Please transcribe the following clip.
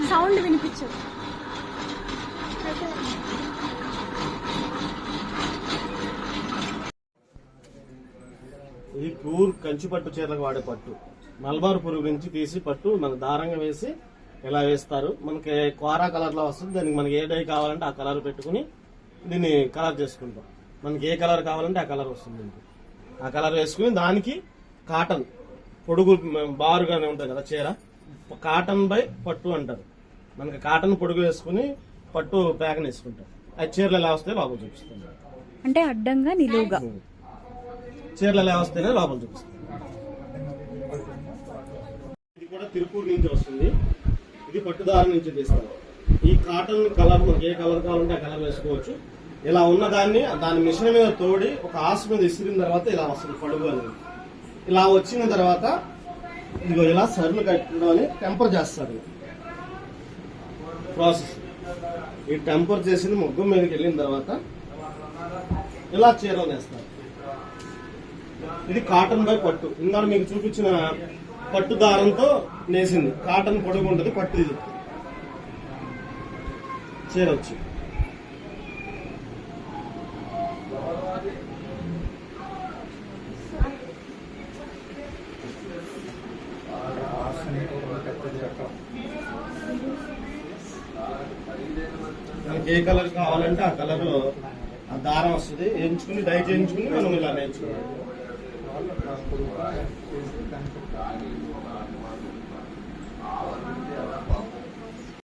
Sound వినిపించదు. ఇది pure Kanchi పట్టు చీరలకు వాడే పట్టు. మల్బార్ పురుగు నుంచి తీసి పట్టు మన దారంగా వేసి ఇలా వేస్తారు. మనకి కోరా కలర్ లో వస్తుంది. దానికి మనకి ఏ డై కావాలంటే ఆ కలర్ పెట్టుకుని దీన్ని కలర్ చేసుకుంటాం. మనకి ఏ కలర్ కావాలంటే ఆ కలర్ వస్తుంది. ఆ కలర్ వేసుకుని దానికి కాటన్ పొడుగు బారుగానే ఉంటుంది కదా చీర, కాటన్ బై పట్టు అంటారు. మనకి కాటన్ పొడుగు వేసుకుని పట్టు ప్యాక్ వేసుకుంటాం. అది చీరలు ఎలా వస్తాయి లోపల చూపిస్తాం. అంటే అడ్డంగా నిలువుగా చీరలు ఎలా వస్తాయో లోపల చూపిస్తాం. ఇది కూడా తిరుపూర్ నుంచి వస్తుంది. ఇది పట్టుదారం నుంచి తీస్తారు. ఈ కాటన్ కలర్ మనకి ఏ కలర్ కావాలంటే ఆ కలర్ వేసుకోవచ్చు. ఇలా ఉన్న దాని మిషన్ మీద తోడి ఒక ఆసు మీద ఇసిరిన తర్వాత ఇలా వస్తుంది పడుగు అనేది. ఇలా వచ్చిన తర్వాత ఇదిగో ఇలా సర్లు కట్టడం అని టెంపర్ చేస్తారు. ప్రాసెస్ ఈ టెంపర్ చేసింది మొగ్గం మీదకి వెళ్ళిన తర్వాత ఇలా చీరలు నేస్తారు. ఇది కాటన్ బై పట్టు. ఇందాక మీకు చూపించిన పట్టు దారంతో నేసింది. కాటన్ పొడుగు ఉంటుంది, పట్టు ఇది చీర వచ్చి. మనకి ఏ కలర్ కావాలంటే ఆ కలర్ ఆ దారం వస్తుంది. ఎంచుకుని డై చేయించుకుని మనం ఇలా నేర్చుకోవాలి.